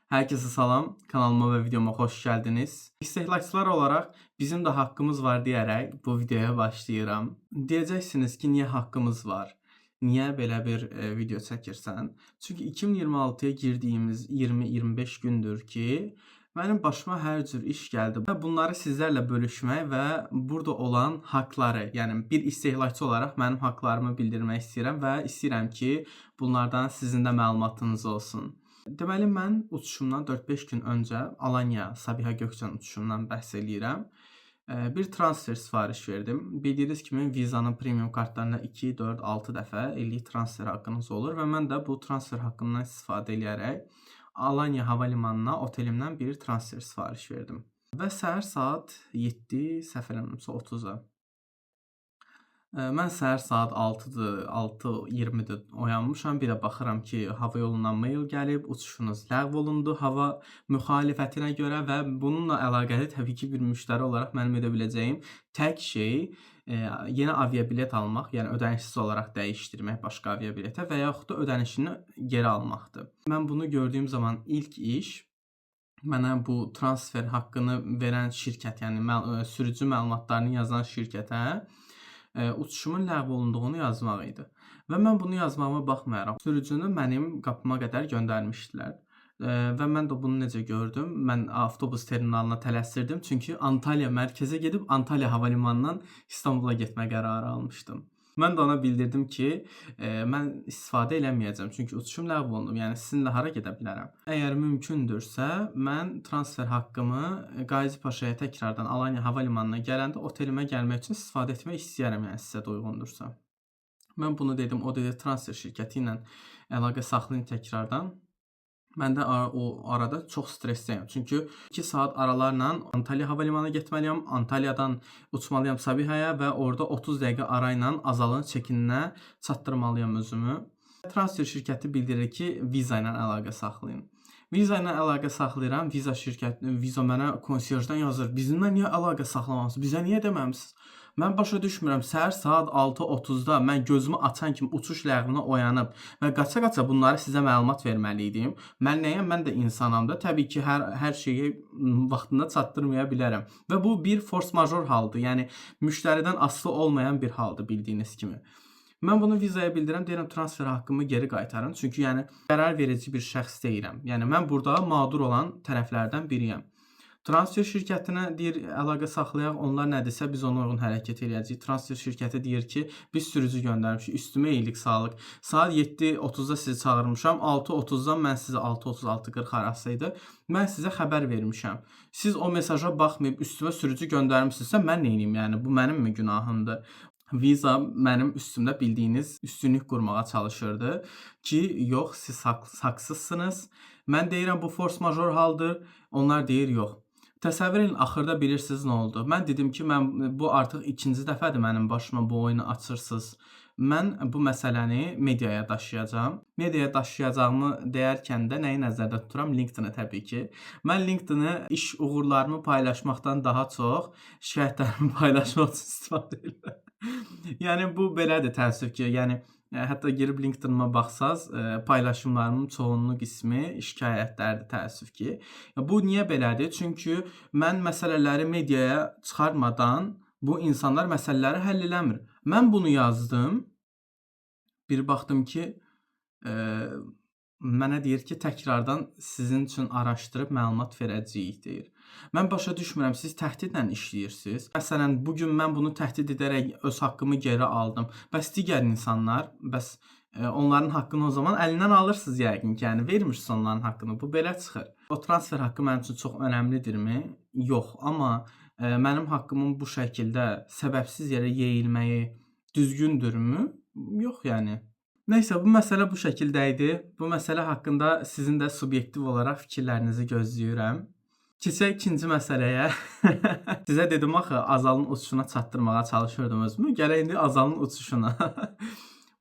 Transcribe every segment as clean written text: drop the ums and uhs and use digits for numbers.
Herkese salam, kanalıma ve videoma hoş geldiniz. İstehlakçılar olarak bizim de hakkımız var diyerek bu videoya başlayıram. Diyeceksiniz ki niye hakkımız var? Niye belə bir video çəkirsən? Çünki 2026'ya girdiğimiz 20-25 gündür ki benim başıma her cür iş geldi ve bunları sizlerle bölüşmək ve burada olan hakları, yani bir istehlakçı olarak benim haklarımı bildirmək istəyirəm və istəyirəm ki bunlardan sizin də məlumatınız olsun. Deməli, mən uçuşumdan 4-5 gün öncə Alanya Sabiha Gökçen uçuşundan bəhs eləyirəm. Bir transfer sifariş verdim. Bildiyiniz kimi Vizanın premium kartlarına 2, 4, 6 dəfə illik transfer haqqınız olur və mən də bu transfer haqqından istifadə edərək Alanya hava limanına otelimdən bir transfer sifariş verdim. Və səhər saat 7, səhv eləmirəmsə 30-a. Mən səhər saat 6-dır, 6:20-dir oyanmışam. Bir də baxıram ki, hava yolundan mail gəlib, uçuşunuz ləğv olundu hava müxalifətinə görə və bununla əlaqəli təbii ki, bir müştəri olaraq mənim edə biləcəyim tək şey yeni aviabilet almaq, yəni ödənişsiz olaraq dəyişdirmək başqa aviabiletə və yaxud da ödənişini geri almaqdır. Mən bunu gördüyüm zaman ilk iş mənə bu transfer haqqını verən şirkət, yəni sürücü məlumatlarını yazan şirkətə uçuşumun ləğv olunduğunu yazmaq idi. Və mən bunu yazmağıma baxmayaraq sürücünü mənim qapıma qədər göndərmişdilər. Və mən də bunu necə gördüm? Mən avtobus terminalına tələsirdim. Çünki Antalya mərkəzə gedib Antalya hava limanından İstanbula getmə qərarı almışdım. Mən də ona bildirdim ki, mən istifadə eləməyəcəm. Çünki uçuşum ləğv olunub. Yəni sizinlə hara gedə bilərəm? Əgər mümkündürsə, mən transfer haqqımı Qazi Paşaya təkrardan Alanya hava limanına gələndə otelimə gəlmək üçün istifadə etmək istəyərəm, yəni sizə də uyğundursa. Mən bunu dedim, o dedi transfer şirkəti ilə əlaqə saxlayın təkrardan. Mən də o arada çox stressdəyəm. Çünki 2 saat aralarla Antalya hava limanına getməliyəm. Antalyadan uçmalıyam Sabihaya və orada 30 dəqiqə arayla Azalın çekininə çatdırmalıyam özümü. Transfer şirkəti bildirir ki, viza ilə əlaqə saxlayın. Viza ilə əlaqə saxlayıram. Viza mənə konsiyerjdən yazır. Bizimlə niyə əlaqə saxlamamısınız? Bizə niyə deməmisiniz? Mən başa düşmürəm. Səhər saat 6:30-da mən gözümü açan kimi uçuş ləğvinə oyanıb və qaça-qaça bunları sizə məlumat verməli idim. Mən nəyəm? Mən də insanam da. Təbii ki, hər şeyi vaxtında çatdırmaya bilərəm. Və bu bir force major haldır. Yəni müştəridən asılı olmayan bir haldır bildiyiniz kimi. Mən bunu vizaya bildirəm, deyirəm transfer haqqımı geri qaytarın. Çünki yəni qərar verici bir şəxs deyiləm. Yəni mən burada mağdur olan tərəflərdən biriyəm. Transfer şirkətinə deyir əlaqə saxlayaq, onlar nə desə biz ona uyğun hərəkət edəcəyik. Transfer şirkəti deyir ki, biz sürücü göndərmişik, üstümə iyilik sağlıq. Saat 7:30-da sizi çağırmışam, 6:30-dan mən sizə 6:36-40 arası idi. Mən sizə xəbər vermişəm. Siz o mesaja baxmayıb üstümə sürücü göndərmisinizsə mən nə edeyim? Yəni bu mənimmi günahımdır? Viza mənim üstümdə bildiyiniz üstünlük qurmağa çalışırdı ki, yox, siz haqsızsınız. Mən deyirəm bu force major haldır. Onlar deyir yox. Təsəvvür edin, axırda bilirsiniz nə oldu? Mən dedim ki, bu artıq ikinci dəfədir mənim başıma bu oyunu açırsınız. Mən bu məsələni mediaya daşıyacağam. Mediaya daşıyacağımı deyərkən də nəyi nəzərdə tuturam? LinkedIn-i təbii ki. Mən LinkedIn-i iş uğurlarımı paylaşmaqdan daha çox şikayətlərimi paylaşmaq üçün istifadə edirəm. Yəni bu belədir təəssüf ki, yəni hətta girib LinkedIn-ima baxsaz, paylaşımlarımın çoğunluq qismi şikayətlərdir təəssüf ki. Bu niyə belədir? Çünki mən məsələləri mediaya çıxarmadan bu insanlar məsələləri həll eləmir. Mən bunu yazdım. Bir baxdım ki, mənə deyir ki, təkrardan sizin üçün araşdırıb məlumat verəcəyik deyir. Mən başa düşmürəm, siz təhdidlə işləyirsiniz. Məsələn, bugün mən bunu təhdid edərək öz haqqımı geri aldım. Bəs digər insanlar, onların haqqını o zaman əlindən alırsınız yəqin ki, yəni vermirsiniz onların haqqını. Bu belə çıxır. O transfer haqqı mənim üçün çox önəmlidirmi? Yox, amma mənim haqqımın bu şəkildə səbəbsiz yerə yeyilməyi düzgündürmü? Yox, yəni. Nəysə, bu məsələ bu şəkildə idi. Bu məsələ haqqında sizin də subyektiv olaraq fikirlərinizi gözləyirəm. Keçək ikinci məsələyə. Sizə dedim axı, Azalın uçuşuna çatdırmağa çalışırdım özümü. Gələk indi Azalın uçuşuna.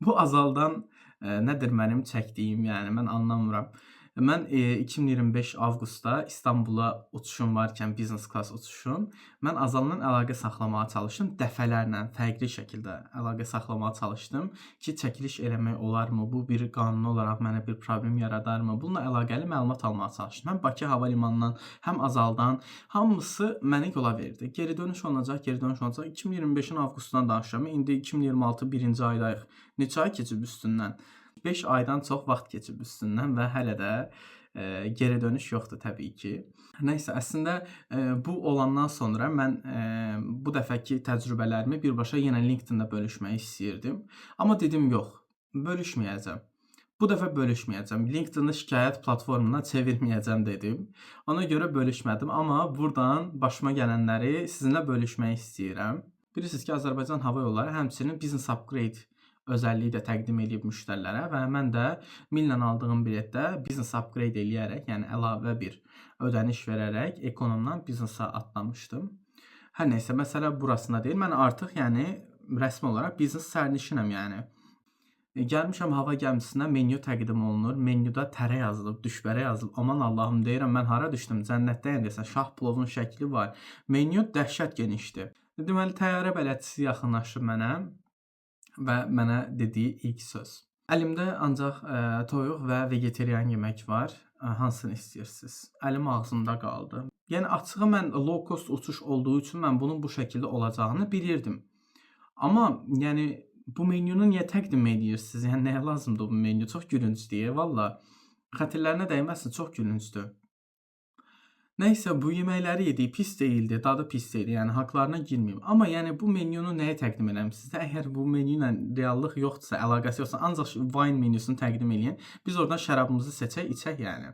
Bu Azaldan nədir mənim çəkdiyim, yəni mən anlamıram. Mən 2025 avqustda İstanbula uçuşum varkən, business class uçuşum, mən Azaldan əlaqə saxlamağa çalışdım. Dəfələrlə fərqli şəkildə əlaqə saxlamağa çalışdım ki, çəkiliş eləmək olarmı? Bu bir qanuni olaraq mənə bir problem yaradarmı? Bununla əlaqəli məlumat almağa çalışdım. Həm Bakı hava limanından, həm Azaldan hamısı məni yola verdi. Geri dönüş olacaq, geri dönüş olacaq. 2025-in avqustundan danışıram. İndi 2026 birinci aydayıq. Neçə ay keçib üstündən? 5 aydan çox vaxt keçib üstündən və hələ də geri dönüş yoxdur təbii ki. Nəysə, əslində bu olandan sonra mən bu dəfəki təcrübələrimi birbaşa yenə LinkedIn-də bölüşmək istəyirdim. Amma dedim yox, bölüşməyəcəm. Bu dəfə bölüşməyəcəm. LinkedIn-i şikayət platformuna çevirməyəcəm dedim. Ona görə bölüşmədim, amma burdan başıma gələnləri sizinlə bölüşmək istəyirəm. Bilirsiniz ki, Azərbaycan Hava Yolları həmçinin business upgrade özəlliyi də təqdim edib müştərilərə və mən də millə aldığım biletdə business upgrade eləyərək, yəni əlavə bir ödəniş verərək ekonomdan biznesa atlamışdım. Hər nəysə, məsələ burasında deyil. Mən artıq, yəni rəsmi olaraq biznes sərnişinəm, yəni. Gəlmişəm hava gəmisinə, menyu təqdim olunur. Menyuda tərə yazılıb, düşbərə yazılıb. Aman Allahım, deyirəm, mən hara düşdüm? Cənnətdəyəm desən, şah plovun şəkli var. Menyu dəhşət genişdir. Deməli, təyyarə bələdçisi yaxınlaşıb mənə və mənə dediyi ilk söz. Əlimdə ancaq toyuq və vegetarian yemək var. Hansını istəyirsiniz? Əlim ağzımda qaldı. Yəni açığı mən low cost uçuş olduğu üçün mən bunun bu şəkildə olacağını bilirdim. Amma yəni bu menyunu niyə təqdim edirsiniz? Yəni nəyə lazımdır bu menyu? Çox gülüncdür, valla. Xətirlərinə dəyməsin, çox gülüncdür. Nəysə, bu yeməkləri yedik, pis deyildi, dadı pis deyildi, yəni haqlarına girməyim. Amma yəni bu menyunu nəyə təqdim eləmisiniz? Əgər bu menyu ilə reallıq yoxdursa, əlaqəsi yoxdursa, ancaq wine menyusunu təqdim eləyin. Biz oradan şərabımızı seçək, içək yəni.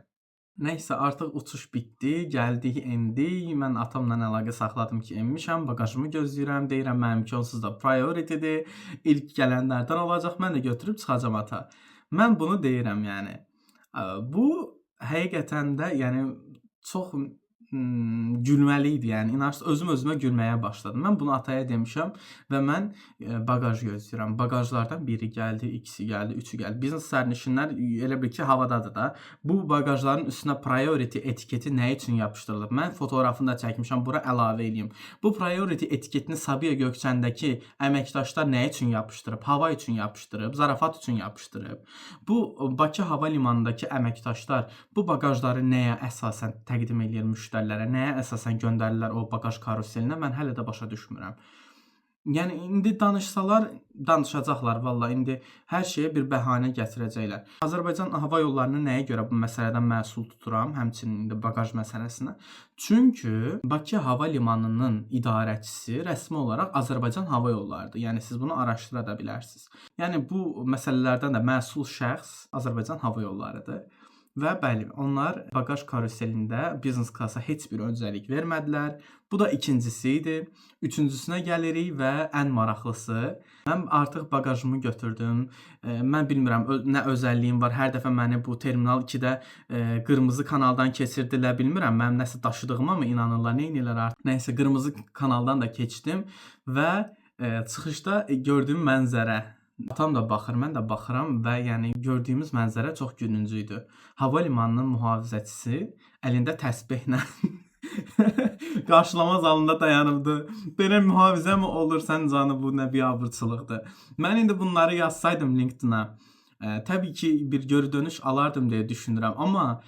Nəysə, artıq uçuş bitdi, gəldik, endik. Mən atamla əlaqə saxladım ki, enmişəm, bagajımı gözləyirəm, deyirəm mənimki onsuz da priority-dir. İlk gələnlərdən olacaq, mən də götürüb çıxacam ata. Mən bunu deyirəm yəni. Bu həqiqətən də yəni çox gülməli idi, yəni inanırsınız, özümə gülməyə başladım. Mən bunu ataya demişəm və mən bagaj gözləyirəm. Bagajlardan biri gəldi, ikisi gəldi, üçü gəldi. Biznes sərnişinlər elə bil ki, havadadır da. Bu bagajların üstünə priority etiketi nə üçün yapışdırılıb? Mən fotoğrafını da çəkmişəm, bura əlavə edeyim. Bu priority etiketini Sabiha Gökçəndəki əməkdaşlar nə üçün yapışdırıb? Hava üçün yapışdırıb, zarafat üçün yapışdırıb. Bu Bakı hava limanındakı əməkdaşlar bu bagajları nəyə əsasən təqdim edir müştərilərə, nəyə əsasən göndərirlər o bagaj karuselinə, mən hələ də başa düşmürəm. Yəni indi danışsalar, danışacaqlar valla. İndi hər şeyə bir bəhanə gətirəcəklər. Azərbaycan Hava Yollarını nəyə görə bu məsələdən məsul tuturam, həmçinin indi bagaj məsələsinə? Çünki Bakı Hava Limanının idarəçisi rəsmi olaraq Azərbaycan Hava Yollarıdır. Yəni siz bunu araşdıra da bilərsiniz. Yəni bu məsələlərdən də məsul şəxs Azərbaycan Hava Yollarıdır. Və bəli, onlar bagaj karuselində business klasa heç bir öncəlik vermədilər. Bu da ikincisi idi. Üçüncüsünə gəlirik və ən maraqlısı. Mən artıq bagajımı götürdüm. Mən bilmirəm nə özəlliyim var. Hər dəfə məni bu terminal 2-də qırmızı kanaldan keçirdilər. Bilmirəm mənim nəsə daşıdığıma mı inanırlar, nə edirlər artıq. Nəysə, qırmızı kanaldan da keçdim və çıxışda gördüyüm mənzərə. Atam da baxır, mən də baxıram və yəni gördüyümüz mənzərə çox gülüncü idi. Hava limanının mühafizəçisi əlində təsbehlə qarşılama zalında dayanıbdı. Belə mühafizə mi olur, sən canı, bu nə biabırçılıqdır. Mən indi bunları yazsaydım LinkedIn-a, təbii ki bir geri dönüş alardım deyə düşünürəm, amma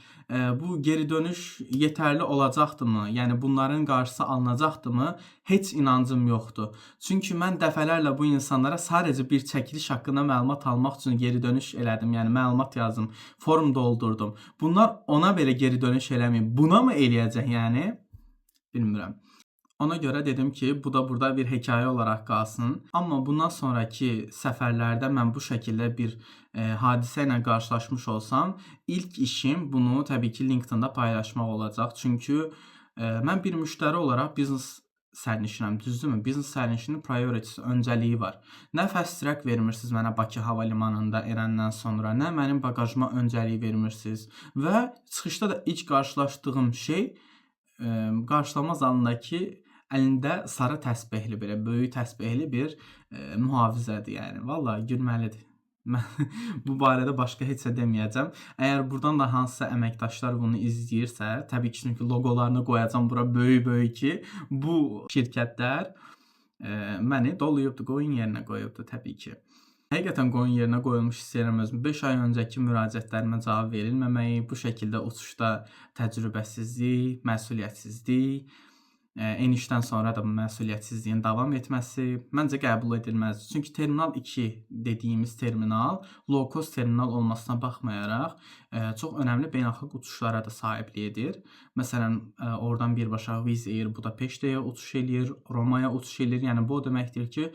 bu geri dönüş yetərli olacaqdımı? Yəni bunların qarşısı alınacaqdımı? Heç inancım yoxdur. Çünki mən dəfələrlə bu insanlara sadəcə bir çəkiliş haqqında məlumat almaq üçün geri dönüş elədim. Yəni məlumat yazdım, forum doldurdum. Bunlar ona belə geri dönüş eləməyib. Buna mı eləyəcək yəni? Bilmirəm. Ona görə dedim ki, bu da burada bir hekayə olaraq qalsın. Amma bundan sonraki səfərlərdə mən bu şəkildə bir hadisə ilə qarşılaşmış olsam, ilk işim bunu təbii ki LinkedIn-da paylaşmaq olacaq. Çünki mən bir müştəri olaraq biznes sərnişinəm, düzdürmü? Biznes sərnişinin prioritysi, öncəliyi var. Nə fast track vermirsiniz mənə Bakı hava limanında erəndən sonra, nə mənim bagajıma öncəlik vermirsiniz. Və çıxışda da ilk qarşılaşdığım şey qarşılama zalındakı əlində sarı təsbehli, belə böyük təsbehli bir mühafizədir yəni. Vallahi gülməlidir. Mən bu barədə başqa heç nə deməyəcəm. Əgər burdan da hansısa əməkdaşlar bunu izləyirsə, təbii ki, çünki loqolarını qoyacam bura böyük-böyük ki, bu şirkətlər məni doluyubdu, qoyun yerinə qoyubdu təbii ki. Həqiqətən qoyun yerinə qoyulmuş hiss edirəm özümü. 5 ay öncəki müraciətlərimə cavab verilməməyi, bu şəkildə uçuşda təcrübəsizlik, məsuliyyətsizlik, enişdən sonra da bu məsuliyyətsizliyin davam etməsi məncə qəbul edilməzdir. Çünki Terminal 2 dediyimiz terminal low cost terminal olmasına baxmayaraq çox önəmli beynəlxalq uçuşlara da sahiblik edir. Məsələn, oradan birbaşa Wizz Air Budapeşteyə uçuş eləyir, Romaya uçuş eləyir. Yəni bu o deməkdir ki,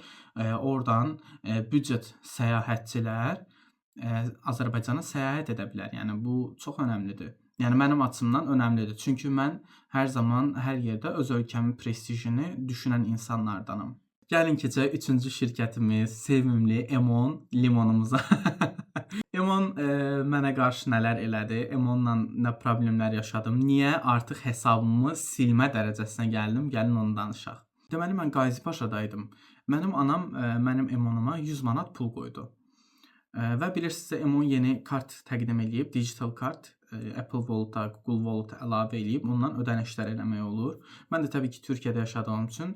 oradan büdcet səyahətçilər Azərbaycana səyahət edə bilər. Yəni bu çox önəmlidir. Yəni mənim açımdan önəmlidir. Çünki mən hər zaman, hər yerdə öz ölkəmin prestijini düşünən insanlardanam. Gəlin keçək 3-cü şirkətimiz, sevimli Emon limonumuza. Emon mənə qarşı nələr elədi? Emonla nə problemlər yaşadım? Niyə artıq hesabımı silmə dərəcəsinə gəldim? Gəlin onu danışaq. Deməli mən Qazi Paşadaydım. Mənim anam mənim Emonuma 100 manat pul qoydu. Və bilirsinizsə Emon yeni kart təqdim eləyib, digital kart. Apple Wallet-a, Google Wallet-a əlavə eləyib, ondan ödənişlər eləmək olur. Mən də təbii ki, Türkiyədə yaşadığım üçün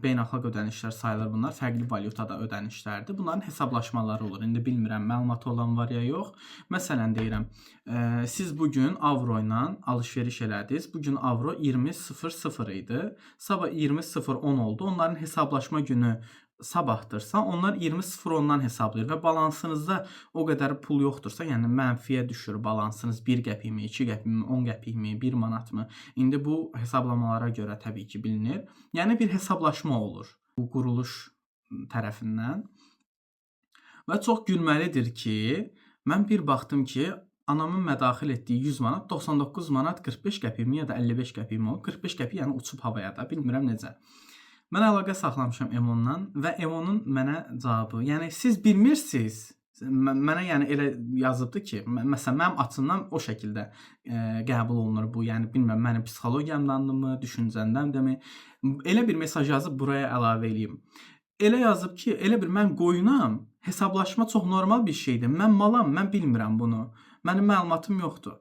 beynəlxalq ödənişlər sayılır bunlar. Fərqli valyutada ödənişlərdir. Bunların hesablaşmaları olur. İndi bilmirəm, məlumatı olan var ya yox. Məsələn deyirəm, siz bugün avro ilə alış-veriş elədiniz. Bugün avro 20.00 idi. Sabah 20.10 oldu. Onların hesablaşma günü sabahdırsa, onlar 20.10-dan hesablayır və balansınızda o qədər pul yoxdursa, yəni mənfiyə düşür balansınız 1 qəpikmi, 2 qəpikmi, 10 qəpikmi, 1 manatmı. İndi bu hesablamalara görə təbii ki, bilinir. Yəni bir hesablaşma olur bu quruluş tərəfindən. Və çox gülməlidir ki, mən bir baxdım ki, anamın mədaxil etdiyi 100 manat 99 manat 45 qəpikmi ya da 55 qəpikmi olub. 45 qəpik yəni uçub havaya da, bilmirəm necə. Mən əlaqə saxlamışam Emondan və Emonun mənə cavabı, yəni siz bilmirsiniz, mənə yəni elə yazıbdı ki, məsələn mənim açımdan o şəkildə qəbul olunur bu, yəni bilmirəm mənim psixologiyamdanmı, düşüncəmdənmi, elə bir mesaj yazıb buraya əlavə eləyim. Elə yazıb ki, elə bir mən qoyunam, hesablaşma çox normal bir şeydir, mən malam, mən bilmirəm bunu, mənim məlumatım yoxdur.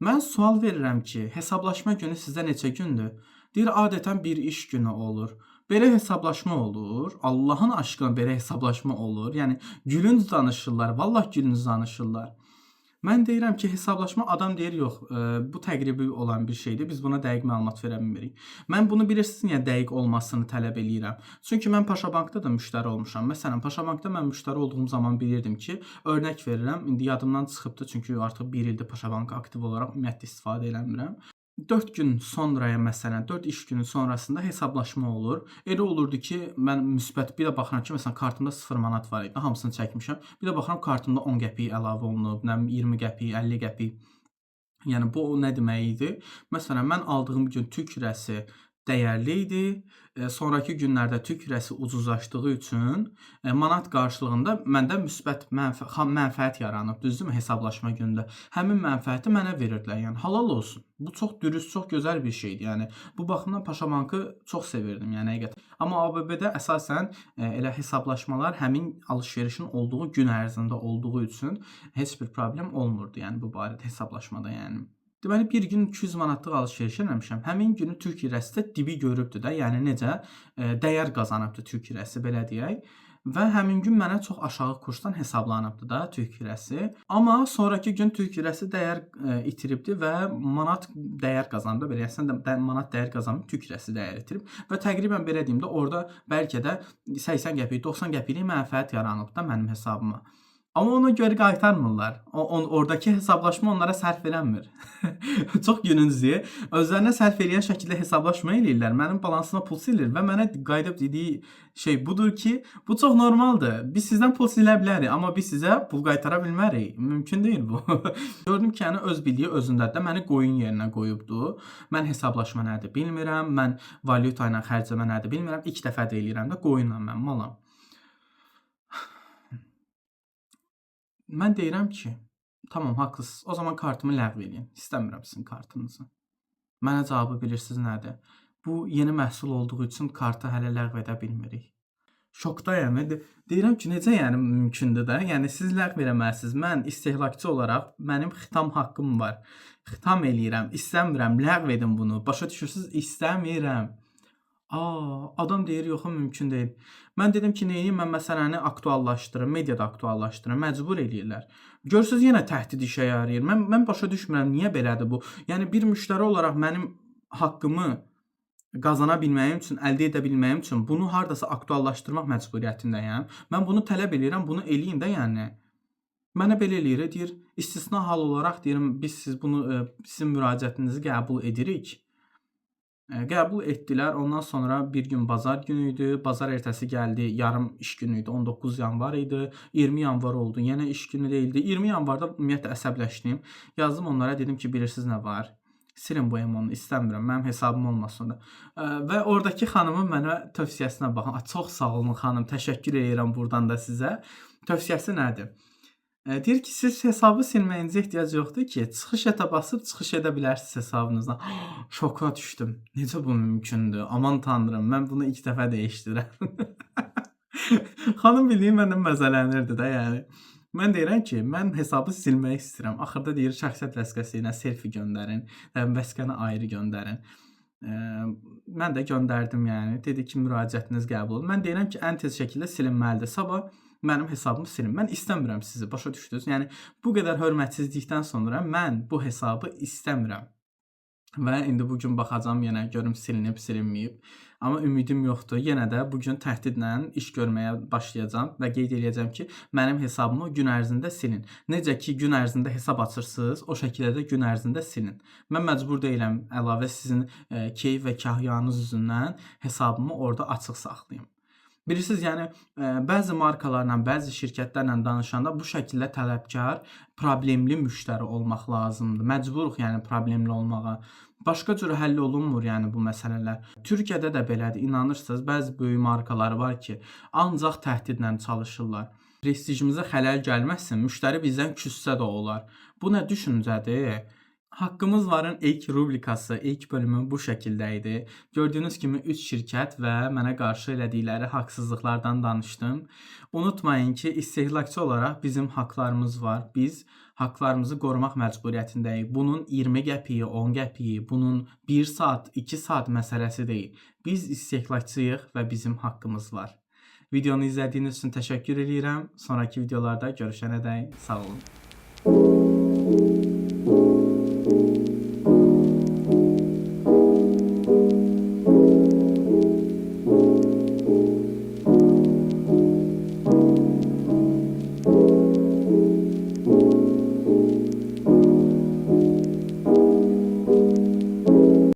Mən sual verirəm ki, hesablaşma günü sizdə neçə gündür? Deyir, adətən bir iş günü olur. Belə hesablaşma olur. Allahın aşkına belə hesablaşma olur. Yəni gülünc danışırlar. Vallah gülünc danışırlar. Mən deyirəm ki, hesablaşma adam deyir, yox, bu təqribi olan bir şeydir. Biz buna dəqiq məlumat verə bilmirik. Mən bunu bilirsiniz niyə dəqiq olmasını tələb eləyirəm. Çünki mən Paşabankda da müştəri olmuşam. Məsələn, Paşabankda mən müştəri olduğum zaman bilirdim ki, örnək verirəm. İndi yadımdan çıxıbdı çünki artıq 1 ildir Paşabank aktiv olaraq ümumiyyətlə istifadə eləmirəm. 4 gün sonraya məsələn, 4 iş günü sonrasında hesablaşma olur. Elə olurdu ki, mən müsbət bir də baxıram ki, məsələn, kartımda 0 manat var idi, hamısını çəkmişəm. Bir də baxıram kartımda 10 qəpik əlavə olunub, nə 20 qəpik, 50 qəpik. Yəni bu nə demək idi? Məsələn, mən aldığım gün Türk lirəsi dəyərli idi. Sonrakı günlərdə Türk lirəsi ucuzlaşdığı üçün manat qarşılığında məndə müsbət mənfəət yaranıb, düzdürmü, hesablaşma günündə. Həmin mənfəəti mənə verirdilər. Yəni halal olsun. Bu çox dürüst, çox gözəl bir şeydir. Yəni bu baxımdan Paşabankı çox sevirdim, yəni həqiqətən. Amma ABB-də əsasən elə hesablaşmalar həmin alış-verişin olduğu gün ərzində olduğu üçün heç bir problem olmurdu, yəni bu barədə hesablaşmada, yəni. Deməli, bir gün 200 manatlıq alış-veriş eləmişəm. Həmin günü Türk lirəsi də dibi görübdü də, yəni necə dəyər qazanıbdı Türk lirəsi, belə deyək. Və həmin gün mənə çox aşağı kursdan hesablanıbdı da Türk lirəsi. Amma sonrakı gün Türk lirəsi dəyər itiribdi və manat dəyər qazandı. Belə əslən də manat dəyər qazanıb, Türk lirəsi dəyər itirib və təqribən belə deyim də orada bəlkə də 80 qəpik, 90 qəpiklik mənfəət yaranıb da mənim hesabıma. Amma ona görə qaytarmırlar. Oradakı hesablaşma onlara sərf eləmir. Çox gülüncdür. Özlərinə sərf eləyən şəkildə hesablaşma eləyirlər. Mənim balansıma pul silir və mənə qayıdıb dediyi şey budur ki, bu çox normaldır. Biz sizdən pul silə bilərik, amma biz sizə pul qaytara bilmərik. Mümkün deyil bu. Gördüm ki, yəni öz bildiyi özündədir. Məni qoyun yerinə qoyubdu. Mən hesablaşma nədir bilmirəm. Mən valyuta ilə xərcləmə nədir bilmirəm. İlk dəfə də eləyirəm də qoyunla mən malam. Mən deyirəm ki, tamam, haqlısınız. O zaman kartımı ləğv eləyin. İstəmirəm sizin kartınızı. Mənə cavabı bilirsiniz nədir? Bu yeni məhsul olduğu üçün kartı hələ ləğv edə bilmirik. Şokdayam. Deyirəm ki, necə yəni mümkündür də? Yəni siz ləğv eləməlisiniz. Mən istehlakçı olaraq mənim xitam haqqım var. Xitam eləyirəm, istəmirəm, ləğv edin bunu. Başa düşürsüz? İstəmirəm. Adam deyir, yox, mümkün deyil. Mən dedim ki, neyim? Mən məsələni aktuallaşdırım, mediada aktuallaşdırım, məcbur eləyirlər. Görürsüz yenə təhdid işə yarayır. Mən başa düşmürəm, niyə belədir bu? Yəni bir müştəri olaraq mənim haqqımı qazana bilməyim üçün, əldə edə bilməyim üçün bunu hardasa aktuallaşdırmaq məcburiyyətindəyəm. Mən bunu tələb eləyirəm, bunu eləyin də yəni. Mənə belə eləyir, deyir, istisna hal olaraq deyirəm, biz sizin müraciətinizi qəbul edirik. Qəbul etdilər. Ondan sonra bir gün bazar günü idi. Bazar ertəsi gəldi, yarım iş günü idi. 19 yanvar idi. 20 yanvar oldu. Yenə iş günü deyildi. 20 yanvarda ümumiyyətlə əsəbləşdim. Yazdım onlara, dedim ki, bilirsiniz nə var? Silin bu emonu, istəmirəm. Mənim hesabım olmasın da. Və oradakı xanımın mənə tövsiyəsinə baxın. Çox sağ olun xanım, təşəkkür edirəm buradan da sizə. Tövsiyəsi nədir? Deyir ki, siz hesabı silməyinizə ehtiyac yoxdur ki, çıxış ətə basıb çıxış edə bilərsiniz hesabınızdan. Şoka düşdüm. Necə bu mümkündür? Aman tanrım, mən bunu ilk dəfə dəyişdirəm. Xanım bildiyi məndən məzələnirdi də, yəni. Mən deyirəm ki, mən hesabı silmək istəyirəm. Axırda deyir, şəxsiyyət vəsiqəsi ilə selfie göndərin, vəsiqəni ayrı göndərin. Mən də göndərdim, yəni. Dedi ki, müraciətiniz qəbul olunur. Mən deyirəm ki, ən tez şəkildə silinməlidir. Sabah mənim hesabımı silin. Mən istəmirəm sizi, başa düşdünüz? Yəni bu qədər hörmətsizlikdən sonra mən bu hesabı istəmirəm. Və indi bu gün baxacağam yenə görüm silinib, silinməyib. Amma ümidim yoxdur. Yenə də bu gün təhdidlə iş görməyə başlayacağam və qeyd eləyəcəm ki, mənim hesabımı gün ərzində silin. Necə ki gün ərzində hesab açırsınız, o şəkildə də gün ərzində silin. Mən məcbur deyiləm əlavə sizin keyf və kahyanız üzündən hesabımı orada açıq saxlayım. Bilirsiniz, yəni bəzi markalarla, bəzi şirkətlərlə danışanda bu şəkildə tələbkar, problemli müştəri olmaq lazımdır. Məcburuq yəni problemli olmağa. Başqa cür həll olunmur yəni bu məsələlər. Türkiyədə də belədir. İnanırsınız, bəzi böyük markalar var ki, ancaq təhdidlə çalışırlar. Prestijimizə xələl gəlməsin, müştəri bizdən küssə də olar. Bu nə düşüncədir? Haqqımız varın ilk rubrikası, ilk bölümü bu şəkildə idi. Gördüyünüz kimi 3 şirkət və mənə qarşı elədikləri haqsızlıqlardan danışdım. Unutmayın ki, istehlakçı olaraq bizim haqlarımız var. Biz haqlarımızı qorumaq məcburiyyətindəyik. Bunun 20 qəpiyi, 10 qəpiyi, bunun 1 saat, 2 saat məsələsi deyil. Biz istehlakçıyıq və bizim haqqımız var. Videonu izlədiyiniz üçün təşəkkür edirəm. Sonraki videolarda görüşənədək sağ olun.